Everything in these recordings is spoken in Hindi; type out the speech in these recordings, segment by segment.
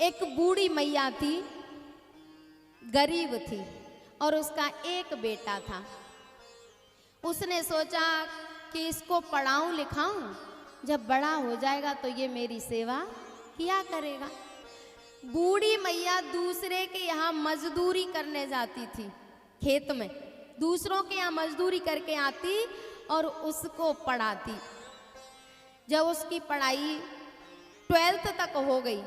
एक बूढ़ी मैया थी, गरीब थी और उसका एक बेटा था। उसने सोचा कि इसको पढ़ाऊं लिखाऊं, जब बड़ा हो जाएगा तो ये मेरी सेवा किया करेगा। बूढ़ी मैया दूसरे के यहाँ मजदूरी करने जाती थी, खेत में दूसरों के यहाँ मजदूरी करके आती और उसको पढ़ाती। जब उसकी पढ़ाई 12th तक हो गई,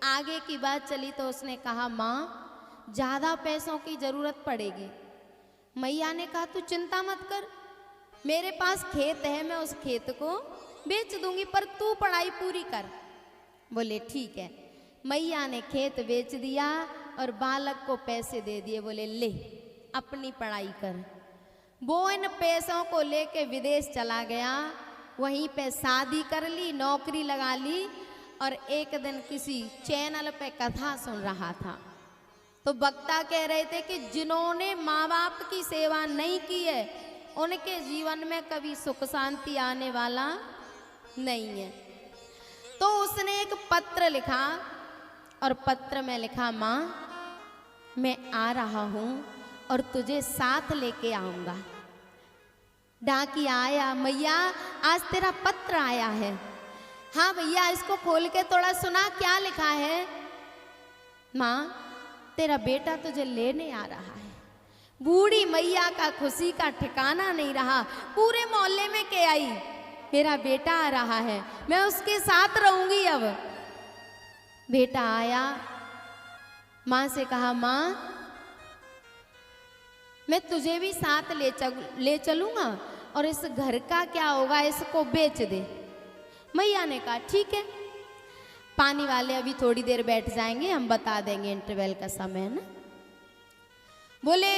आगे की बात चली तो उसने कहा, माँ ज़्यादा पैसों की ज़रूरत पड़ेगी। मैया ने कहा, तू चिंता मत कर, मेरे पास खेत है, मैं उस खेत को बेच दूंगी, पर तू पढ़ाई पूरी कर। बोले ठीक है। मैया ने खेत बेच दिया और बालक को पैसे दे दिए। बोले ले अपनी पढ़ाई कर। वो इन पैसों को लेके विदेश चला गया, वहीं पे शादी कर ली, नौकरी लगा ली और एक दिन किसी चैनल पे कथा सुन रहा था तो वक्ता कह रहे थे कि जिन्होंने माँ बाप की सेवा नहीं की है उनके जीवन में कभी सुख शांति आने वाला नहीं है। तो उसने एक पत्र लिखा और पत्र में लिखा, माँ मैं आ रहा हूँ और तुझे साथ लेके आऊँगा। डाकिया आया, मैया आज तेरा पत्र आया है। हाँ भैया, इसको खोल के थोड़ा सुना, क्या लिखा है। माँ तेरा बेटा तुझे लेने आ रहा है। बूढ़ी मैया का खुशी का ठिकाना नहीं रहा, पूरे मोहल्ले में के आई, मेरा बेटा आ रहा है, मैं उसके साथ रहूंगी। अब बेटा आया, माँ से कहा, माँ मैं तुझे भी साथ ले चलूंगा और इस घर का क्या होगा, इसको बेच दे। मैया ने कहा ठीक है, पानी वाले अभी थोड़ी देर बैठ जाएंगे, हम बता देंगे, इंटरवल का समय है ना। बोले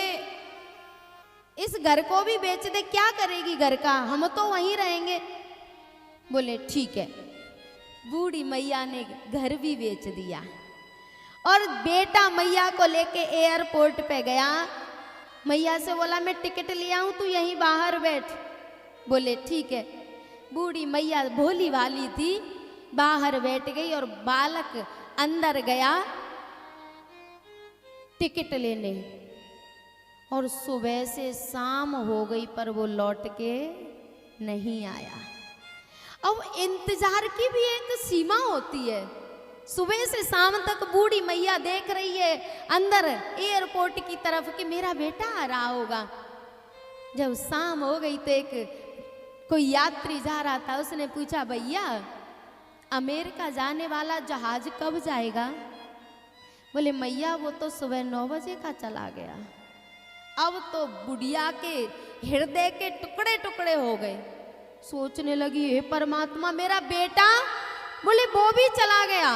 इस घर को भी बेच दे, क्या करेगी घर का, हम तो वहीं रहेंगे। बोले ठीक है। बूढ़ी मैया ने घर भी बेच दिया और बेटा मैया को लेके एयरपोर्ट पे गया। मैया से बोला मैं टिकट ले आऊं, तू यहीं बाहर बैठ। बोले ठीक है। बूढ़ी मैया भोली वाली थी, बाहर बैठ गई और बालक अंदर गया टिकट लेने और सुबह से शाम हो गई पर वो लौट के नहीं आया। अब इंतजार की भी एक सीमा होती है। सुबह से शाम तक बूढ़ी मैया देख रही है अंदर एयरपोर्ट की तरफ कि मेरा बेटा आ रहा होगा। जब शाम हो गई तो एक कोई यात्री जा रहा था, उसने पूछा, भैया अमेरिका जाने वाला जहाज कब जाएगा। बोले मैया वो तो सुबह 9 बजे का चला गया। अब तो बुढ़िया के हृदय के टुकड़े टुकड़े हो गए, सोचने लगी हे परमात्मा मेरा बेटा। बोले वो भी चला गया।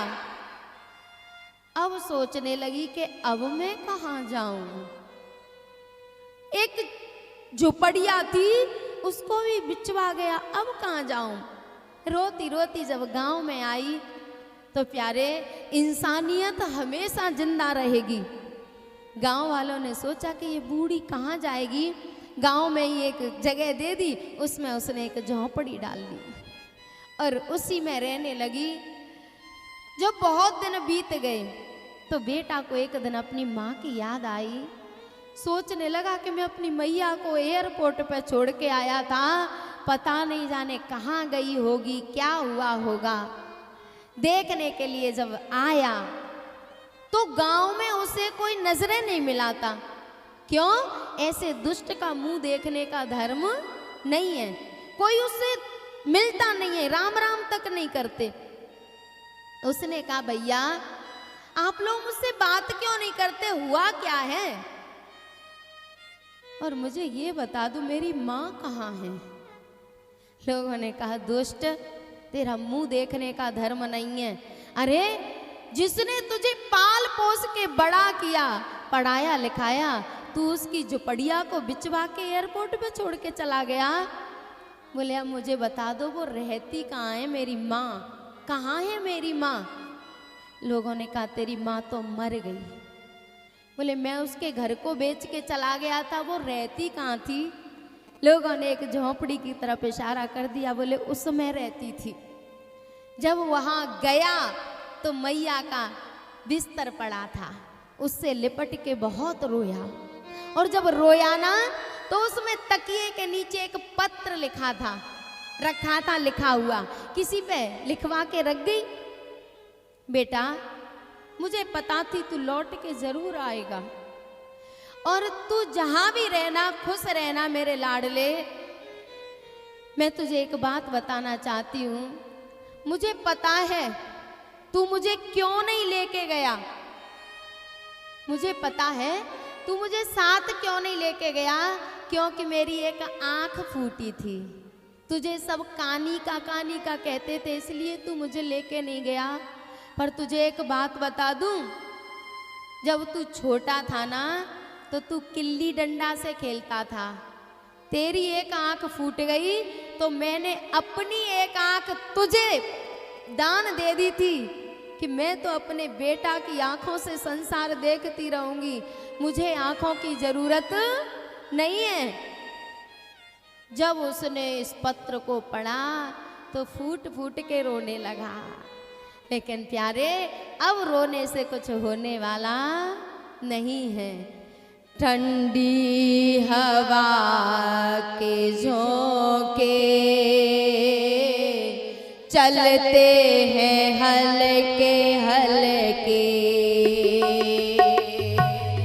अब सोचने लगी कि अब मैं कहाँ जाऊं। एक झुपड़िया थी उसको भी बिचवा गया, अब कहाँ जाऊं। रोती रोती जब गांव में आई तो प्यारे इंसानियत हमेशा जिंदा रहेगी। गांव वालों ने सोचा कि ये बूढ़ी कहाँ जाएगी, गांव में ही एक जगह दे दी, उसमें उसने एक झोंपड़ी डाल ली और उसी में रहने लगी। जब बहुत दिन बीत गए तो बेटा को एक दिन अपनी माँ की याद आई। सोचने लगा कि मैं अपनी मैया को एयरपोर्ट पे छोड़ के आया था, पता नहीं जाने कहाँ गई होगी, क्या हुआ होगा। देखने के लिए जब आया तो गांव में उसे कोई नजरें नहीं मिला था। क्यों? ऐसे दुष्ट का मुंह देखने का धर्म नहीं है, कोई उससे मिलता नहीं है, राम राम तक नहीं करते। उसने कहा भैया आप लोग मुझसे बात क्यों नहीं करते, हुआ क्या है, और मुझे ये बता दो मेरी माँ कहाँ है। लोगों ने कहा दुष्ट तेरा मुंह देखने का धर्म नहीं है। अरे जिसने तुझे पाल पोस के बड़ा किया, पढ़ाया लिखाया, तू उसकी झुपड़िया को बिचवा के एयरपोर्ट पे छोड़ के चला गया। बोले अब मुझे बता दो वो रहती कहाँ है, मेरी माँ कहाँ है मेरी माँ। लोगों ने कहा तेरी माँ तो मर गई। बोले मैं उसके घर को बेच के चला गया था, वो रहती कहाँ थी। लोगों ने एक झोंपड़ी की तरफ इशारा कर दिया, बोले उसमें रहती थी। जब वहाँ गया तो मैया का बिस्तर पड़ा था, उससे लिपट के बहुत रोया। और जब रोया ना तो उसमें तकिए के नीचे एक पत्र लिखा था, रखा था लिखा हुआ, किसी पे लिखवा के रख गई। बेटा मुझे पता थी तू लौट के जरूर आएगा, और तू जहां भी रहना खुश रहना मेरे लाडले। मैं तुझे एक बात बताना चाहती हूँ, मुझे पता है तू मुझे क्यों नहीं लेके गया, मुझे पता है तू मुझे साथ क्यों नहीं लेके गया, क्योंकि मेरी एक आंख फूटी थी। तुझे सब कानी का कहते थे, इसलिए तू मुझे लेके नहीं गया। पर तुझे एक बात बता दूं, जब तू छोटा था ना तो तू किल्ली डंडा से खेलता था, तेरी एक आंख फूट गई तो मैंने अपनी एक आंख तुझे दान दे दी थी कि मैं तो अपने बेटा की आंखों से संसार देखती रहूंगी, मुझे आंखों की जरूरत नहीं है। जब उसने इस पत्र को पढ़ा तो फूट फूट के रोने लगा। लेकिन प्यारे, अब रोने से कुछ होने वाला नहीं है। ठंडी हवा के झोंके चलते हैं हल्के हल्के,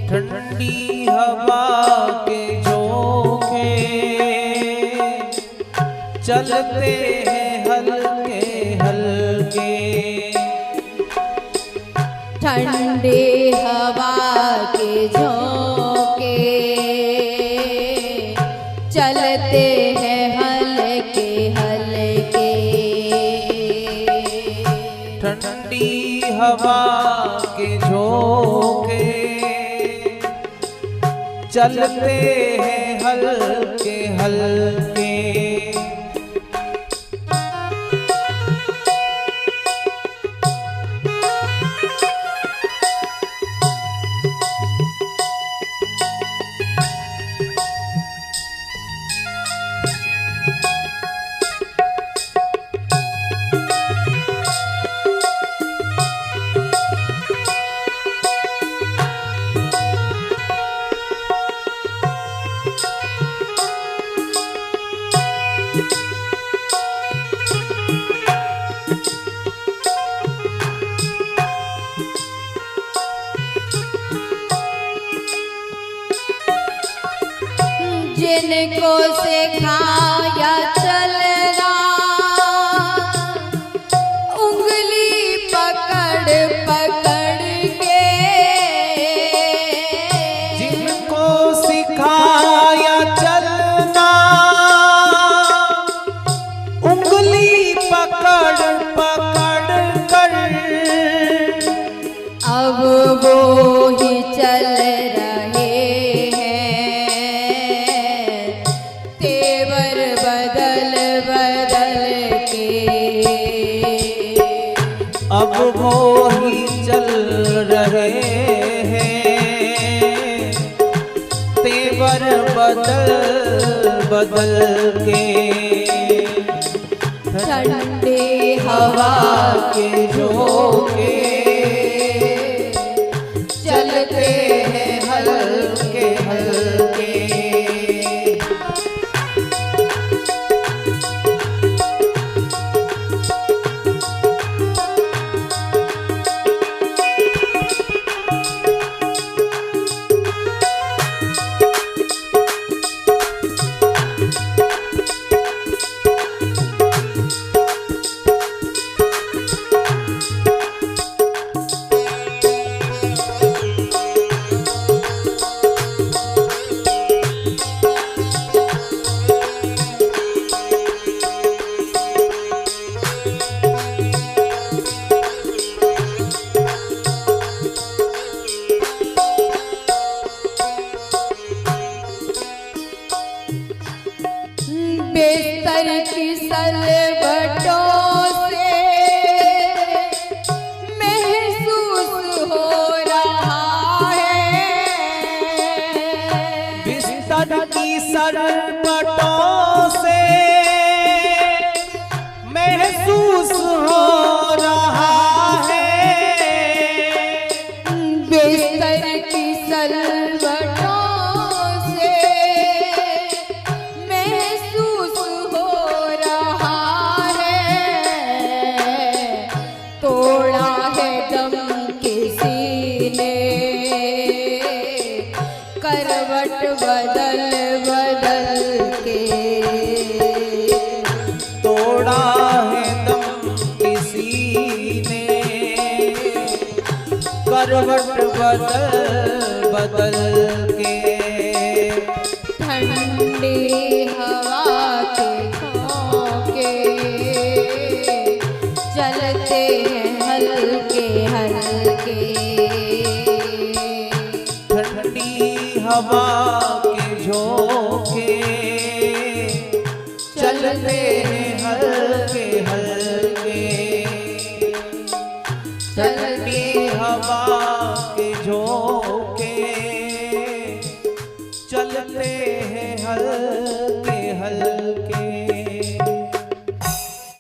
ठंडी हवा के झोंके चलते हैं हल्के हल्के, ठंडी हवा के झोंके चलते हैं हल्के हल्के, ठंडी हवा के झोंके चलते हैं हल्के हल्के। जिनको सिखाया चलना उंगली पकड़ पकड़ के, जिनको सिखाया चलना उंगली पकड़ पकड़ कर, अब वो ही चल रहे अब वो ही चल रहे हैं तेवर बदल बदल के, ठंडी हवा के झोंके चलते हैं हल्के हल्के। बेस्तर की सलवटों से महसूस हो रहा है, बिस्तर की सलवटों से महसूस हो रहा है, करवट बदल बदल के। ठंडी हवा के झोंके चलते हैं हल्के हल्के। ठंडी हवा के झोंके चलते हैं हल्के हल्के। ठंडी हवा के झोंके चलते हैं हल्के हल्के।